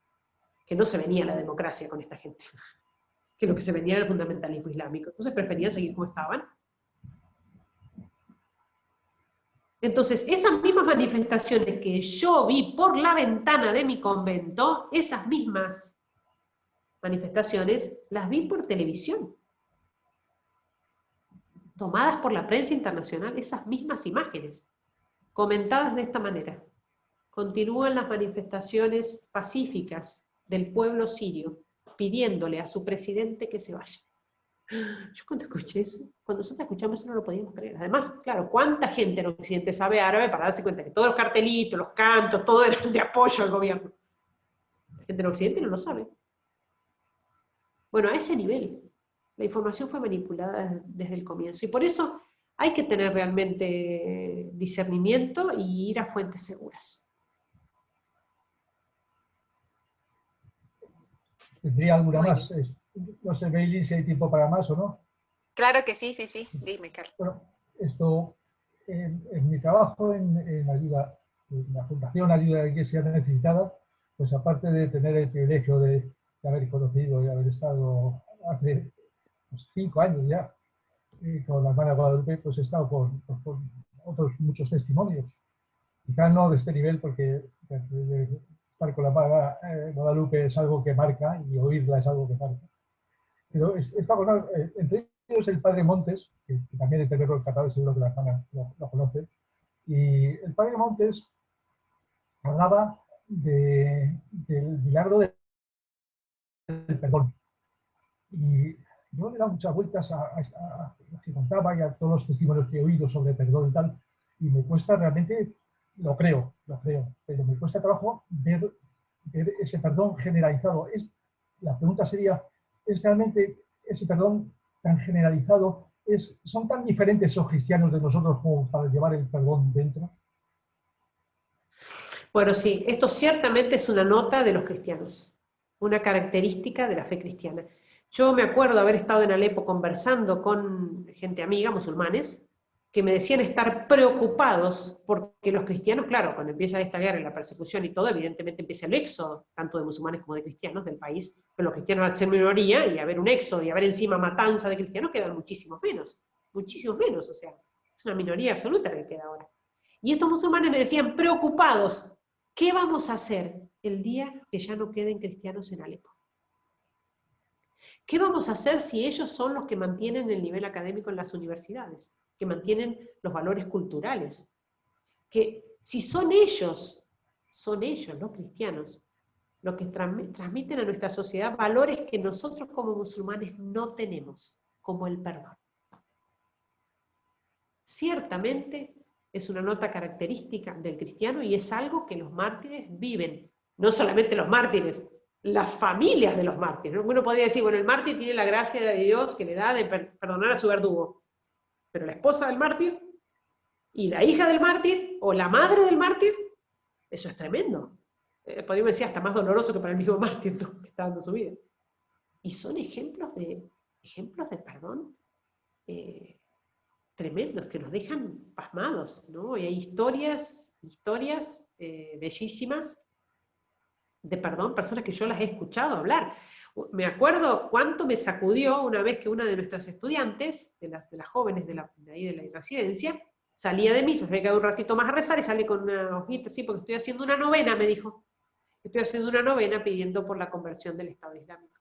que no se venía la democracia con esta gente, que lo que se venía era el fundamentalismo islámico. Entonces preferían seguir como estaban. Entonces, esas mismas manifestaciones que yo vi por la ventana de mi convento, esas mismas manifestaciones las vi por televisión, tomadas por la prensa internacional, esas mismas imágenes, comentadas de esta manera. Continúan las manifestaciones pacíficas del pueblo sirio, pidiéndole a su presidente que se vaya. Yo cuando escuché eso, cuando nosotros escuchamos eso no lo podíamos creer. Además, claro, ¿cuánta gente en Occidente sabe árabe para darse cuenta que todos los cartelitos, los cantos, todo eran de apoyo al gobierno? La gente en Occidente no lo sabe. Bueno, a ese nivel, la información fue manipulada desde el comienzo. Y por eso hay que tener realmente discernimiento y ir a fuentes seguras. ¿Tendría alguna Muy más? No sé, Bailey, si hay tiempo para más o no. Claro que sí, sí, sí. Dime, Carlos. Bueno, esto, en mi trabajo en ayuda, en la Fundación Ayuda a la Iglesia Necesitada, pues aparte de tener el privilegio de haber conocido y haber estado hace 5 años ya con la hermana Guadalupe, pues he estado con otros muchos testimonios. Quizás no de este nivel, porque estar con la hermana Guadalupe es algo que marca y oírla es algo que marca. Pero he estado con, entre ellos el padre Montes, que también es de verlo encantado, seguro que la hermana lo conoce. Y el padre Montes hablaba del milagro del perdón. Y yo le he dado muchas vueltas a lo que contaba y a todos los testimonios que he oído sobre perdón y tal, y me cuesta realmente, lo creo, pero me cuesta trabajo ver ese perdón generalizado. La pregunta sería, ¿es realmente ese perdón tan generalizado? ¿Son tan diferentes los cristianos de nosotros como para llevar el perdón dentro? Bueno, sí, esto ciertamente es una nota de los cristianos, una característica de la fe cristiana. Yo me acuerdo haber estado en Alepo conversando con gente amiga, musulmanes, que me decían estar preocupados porque los cristianos, claro, cuando empieza esta guerra y la persecución y todo, evidentemente empieza el éxodo, tanto de musulmanes como de cristianos del país, pero los cristianos al ser minoría y haber un éxodo y haber encima matanza de cristianos quedan muchísimos menos, o sea, es una minoría absoluta la que queda ahora. Y estos musulmanes me decían preocupados, ¿qué vamos a hacer el día que ya no queden cristianos en Alepo? ¿Qué vamos a hacer si ellos son los que mantienen el nivel académico en las universidades, que mantienen los valores culturales? Que si son ellos, los cristianos, los que transmiten a nuestra sociedad valores que nosotros como musulmanes no tenemos, como el perdón. Ciertamente es una nota característica del cristiano y es algo que los mártires viven. No solamente los mártires, las familias de los mártires. Uno podría decir, bueno, el mártir tiene la gracia de Dios que le da de perdonar a su verdugo. Pero la esposa del mártir y la hija del mártir o la madre del mártir, eso es tremendo. Podríamos decir hasta más doloroso que para el mismo mártir, ¿no?, que está dando su vida. Y son ejemplos de perdón tremendos que nos dejan pasmados, ¿no? Y hay historias bellísimas de perdón, personas que yo las he escuchado hablar. Me acuerdo cuánto me sacudió una vez que una de nuestras estudiantes, de las jóvenes de la residencia, salía de misa, se había quedado un ratito más a rezar y salí con una hojita así, porque estoy haciendo una novena, me dijo. Estoy haciendo una novena pidiendo por la conversión del Estado Islámico.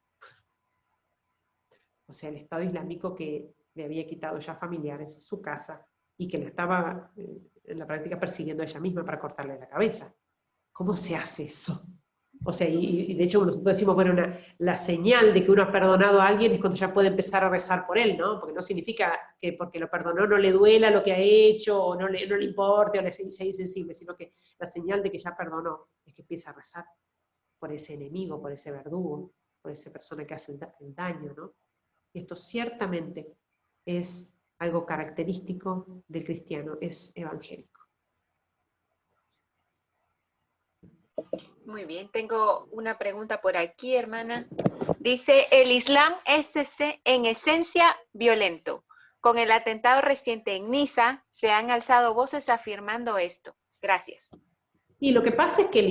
O sea, el Estado Islámico que le había quitado ya familiares, su casa, y que la estaba en la práctica persiguiendo a ella misma para cortarle la cabeza. ¿Cómo se hace eso? O sea, y de hecho nosotros decimos, bueno, la señal de que uno ha perdonado a alguien es cuando ya puede empezar a rezar por él, ¿no? Porque no significa que porque lo perdonó no le duela lo que ha hecho, o no le importe, o sea insensible, sino que la señal de que ya perdonó es que empieza a rezar por ese enemigo, por ese verdugo, por esa persona que hace el daño, ¿no? Y esto ciertamente es algo característico del cristiano, es evangélico. Muy bien, tengo una pregunta por aquí, hermana. Dice, el Islam es en esencia violento. Con el atentado reciente en Niza, se han alzado voces afirmando esto. Gracias. Y lo que pasa es que el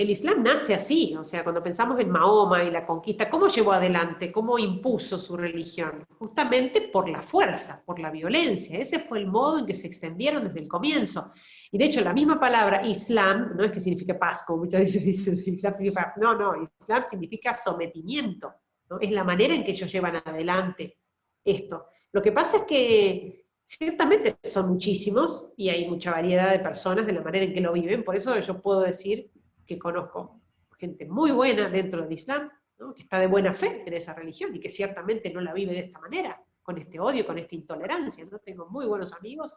Islam nace así, o sea, cuando pensamos en Mahoma y la conquista, ¿cómo llevó adelante? ¿Cómo impuso su religión? Justamente por la fuerza, por la violencia. Ese fue el modo en que se extendieron desde el comienzo. Y de hecho, la misma palabra Islam, no es que signifique paz, como muchas veces dicen, Islam significa, no, Islam significa sometimiento, ¿no? Es la manera en que ellos llevan adelante esto. Lo que pasa es que ciertamente son muchísimos y hay mucha variedad de personas de la manera en que lo viven, por eso yo puedo decir que conozco gente muy buena dentro del Islam ¿no? Que está de buena fe en esa religión y que ciertamente no la vive de esta manera, con este odio, con esta intolerancia, ¿no? Tengo muy buenos amigos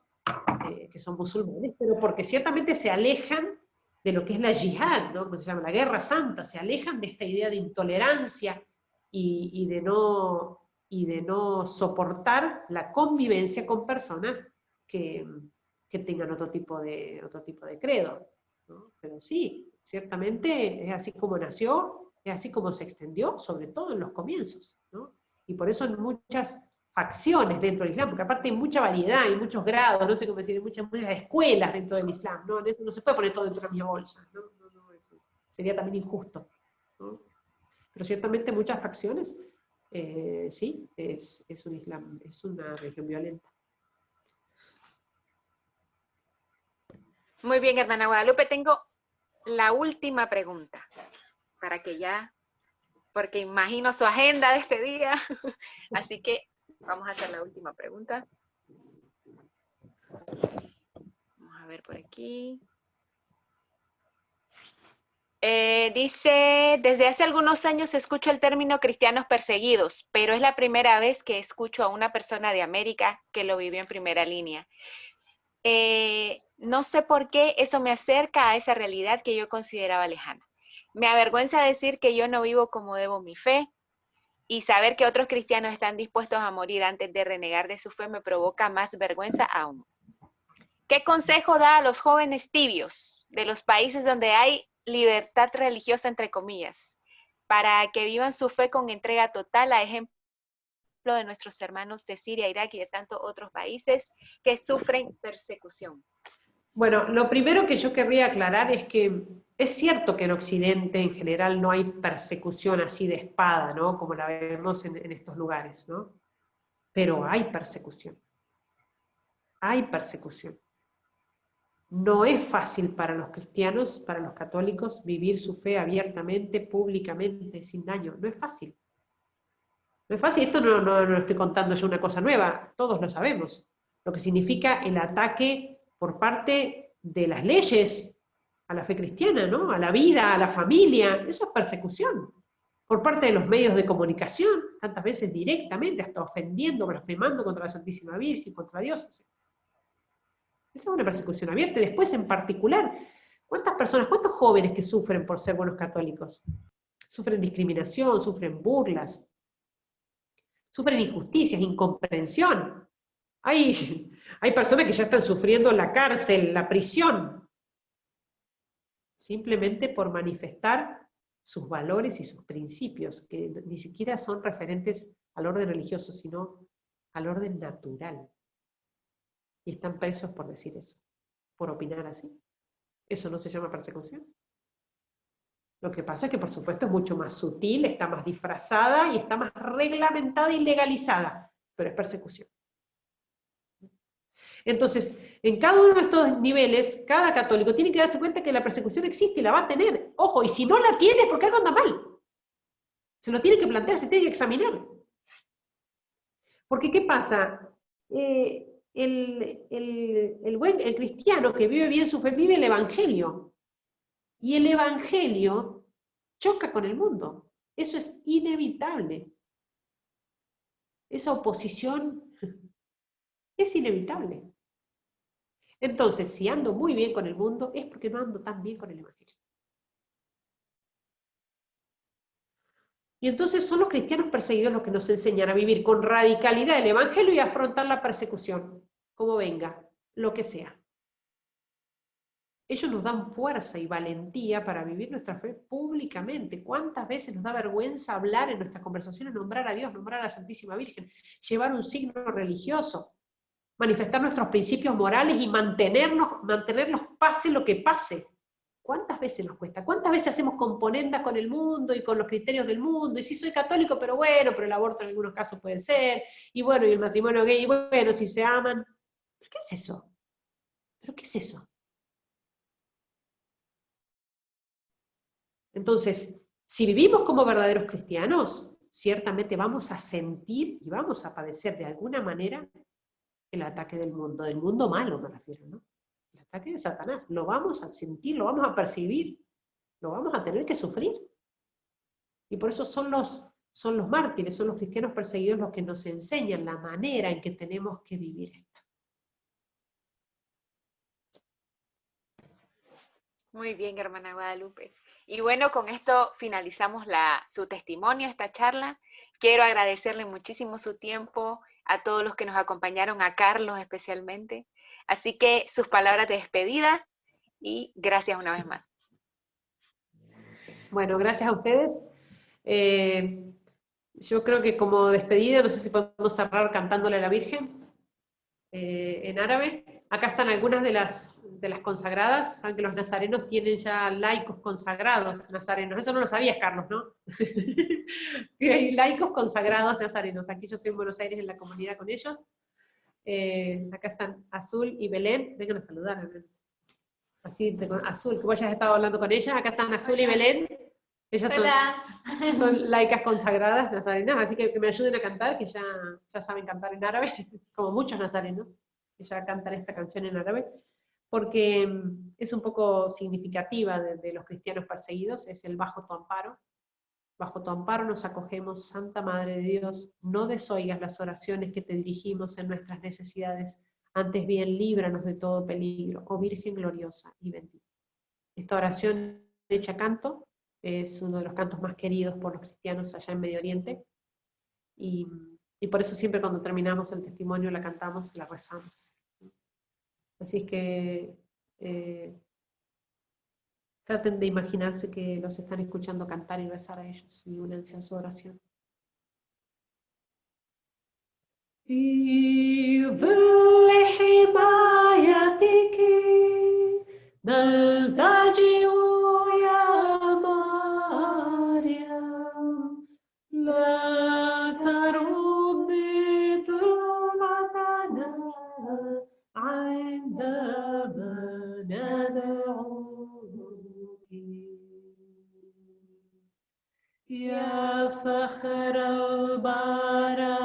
que son musulmanes, pero porque ciertamente se alejan de lo que es la yihad, ¿no? Como se llama, la guerra santa, se alejan de esta idea de intolerancia y de no soportar la convivencia con personas que tengan otro tipo de credo, ¿no? Pero sí, ciertamente es así como nació, es así como se extendió, sobre todo en los comienzos, ¿no? Y por eso en muchas facciones dentro del Islam, porque aparte hay mucha variedad, hay muchos grados, no sé cómo decir, hay muchas escuelas dentro del Islam, ¿no? No se puede poner todo dentro de la misma bolsa, ¿no? Sería también injusto, ¿no? Pero ciertamente muchas facciones, sí, es un Islam, es una religión violenta. Muy bien, hermana Guadalupe, tengo la última pregunta, para que ya, porque imagino su agenda de este día, así que vamos a hacer la última pregunta. Vamos a ver por aquí. Dice, desde hace algunos años escucho el término cristianos perseguidos, pero es la primera vez que escucho a una persona de América que lo vivió en primera línea. No sé por qué eso me acerca a esa realidad que yo consideraba lejana. Me avergüenza decir que yo no vivo como debo mi fe, y saber que otros cristianos están dispuestos a morir antes de renegar de su fe me provoca más vergüenza aún. ¿Qué consejo da a los jóvenes tibios de los países donde hay libertad religiosa, entre comillas, para que vivan su fe con entrega total, a ejemplo de nuestros hermanos de Siria, Irak y de tantos otros países que sufren persecución? Bueno, lo primero que yo querría aclarar es que es cierto que en Occidente en general no hay persecución así de espada, ¿no? Como la vemos en estos lugares, ¿no? Pero hay persecución. Hay persecución. No es fácil para los cristianos, para los católicos, vivir su fe abiertamente, públicamente, sin daño. No es fácil. No es fácil, esto no estoy contando yo una cosa nueva, todos lo sabemos. Lo que significa el ataque por parte de las leyes a la fe cristiana, ¿no? A la vida, a la familia, eso es persecución. Por parte de los medios de comunicación, tantas veces directamente, hasta ofendiendo, blasfemando contra la Santísima Virgen, contra Dios. Esa es una persecución abierta. Y después, en particular, ¿cuántas personas, cuántos jóvenes que sufren por ser buenos católicos? Sufren discriminación, sufren burlas, sufren injusticias, incomprensión. Hay personas que ya están sufriendo la cárcel, la prisión, simplemente por manifestar sus valores y sus principios, que ni siquiera son referentes al orden religioso, sino al orden natural. Y están presos por decir eso, por opinar así. ¿Eso no se llama persecución? Lo que pasa es que, por supuesto, es mucho más sutil, está más disfrazada y está más reglamentada y legalizada, pero es persecución. Entonces, en cada uno de estos niveles, cada católico tiene que darse cuenta que la persecución existe y la va a tener. Ojo, y si no la tiene, ¿por qué algo anda mal? Se lo tiene que plantear, se tiene que examinar. Porque, ¿qué pasa? El cristiano que vive bien su fe, vive el Evangelio. Y el Evangelio choca con el mundo. Eso es inevitable. Esa oposición es inevitable. Entonces, si ando muy bien con el mundo, es porque no ando tan bien con el Evangelio. Y entonces son los cristianos perseguidos los que nos enseñan a vivir con radicalidad el Evangelio y a afrontar la persecución, como venga, lo que sea. Ellos nos dan fuerza y valentía para vivir nuestra fe públicamente. ¿Cuántas veces nos da vergüenza hablar en nuestras conversaciones, nombrar a Dios, nombrar a la Santísima Virgen, llevar un signo religioso, manifestar nuestros principios morales y mantenerlos pase lo que pase? ¿Cuántas veces nos cuesta? ¿Cuántas veces hacemos componendas con el mundo y con los criterios del mundo? Y sí soy católico, pero bueno, pero el aborto en algunos casos puede ser, y bueno, y el matrimonio gay, y bueno, si se aman. ¿Pero qué es eso? ¿Pero qué es eso? Entonces, si vivimos como verdaderos cristianos, ciertamente vamos a sentir y vamos a padecer de alguna manera el ataque del mundo malo me refiero, ¿no? El ataque de Satanás, lo vamos a sentir, lo vamos a percibir, lo vamos a tener que sufrir. Y por eso son los mártires, son los cristianos perseguidos los que nos enseñan la manera en que tenemos que vivir esto. Muy bien, hermana Guadalupe. Y bueno, con esto finalizamos su testimonio, esta charla. Quiero agradecerle muchísimo su tiempo a todos los que nos acompañaron, a Carlos especialmente. Así que sus palabras de despedida y gracias una vez más. Bueno, gracias a ustedes. Yo creo que como despedida, no sé si podemos cerrar cantándole a la Virgen en árabe. Acá están algunas de las consagradas. Saben que los nazarenos tienen ya laicos consagrados nazarenos. Eso no lo sabías, Carlos, ¿no? Que hay laicos consagrados nazarenos. Aquí yo estoy en Buenos Aires en la comunidad con ellos. Acá están Azul y Belén. Vengan a saludar. Así, Azul, que vos hayas estado hablando con ellas. Acá están Azul y Belén. Ellas son laicas consagradas nazarenas, así que me ayuden a cantar, que ya saben cantar en árabe, como muchos nazarenos, que ya cantan esta canción en árabe, porque es un poco significativa de los cristianos perseguidos, es el bajo tu amparo. Bajo tu amparo nos acogemos, Santa Madre de Dios, no desoigas las oraciones que te dirigimos en nuestras necesidades, antes bien líbranos de todo peligro, oh Virgen gloriosa y bendita. Esta oración hecha canto es uno de los cantos más queridos por los cristianos allá en Medio Oriente, y por eso siempre cuando terminamos el testimonio la cantamos, la rezamos. Así es que traten de imaginarse que los están escuchando cantar y rezar a ellos, y únanse a su oración. لا تردي تربتنا عندما ندعوك يا فخر البرايا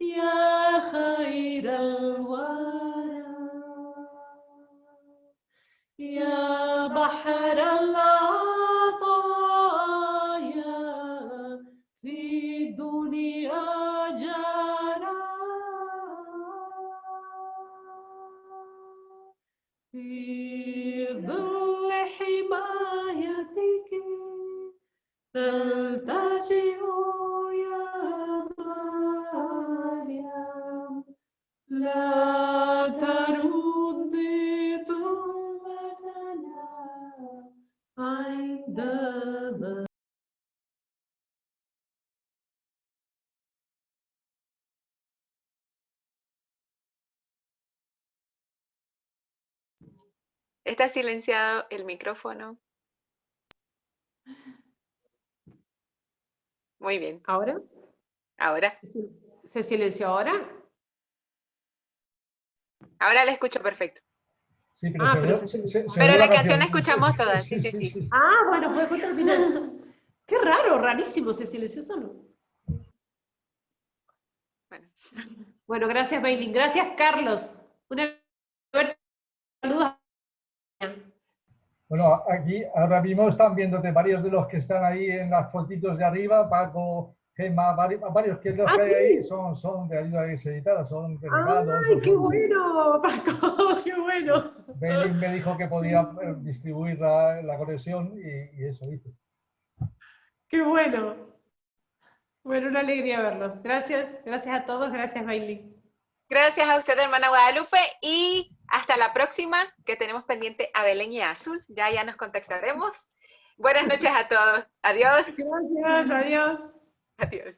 يا خير الورى يا بحر العطايا في الدنيا جرى في ظل حمايتك نلتجئ يا مريم لا تردي تربتنا عندما Está silenciado el micrófono. Muy bien. ¿Ahora? Ahora. ¿Se silenció ahora? Ahora la escucho perfecto. Sí, pero pero la canción la escuchamos todas. Sí, sí, sí. Ah, bueno, fue terminar. Qué raro, rarísimo, se silenció solo. Bueno, gracias, Bailín. Gracias, Carlos. Saludos. Bueno, aquí ahora mismo están viéndote varios de los que están ahí en las fotitos de arriba, Paco, Gemma, varios que los que hay ahí son de ayuda deseditada, son delegados. ¡Ay, qué bueno, Paco! ¡Qué bueno! Bailín me dijo que podía distribuir la conexión y eso hice. ¡Qué bueno! Bueno, una alegría verlos. Gracias a todos, gracias, Bailín. Gracias a usted, hermana Guadalupe, y hasta la próxima, que tenemos pendiente a Belén y a Azul. Ya nos contactaremos. Buenas noches a todos. Adiós. Gracias, adiós. Adiós.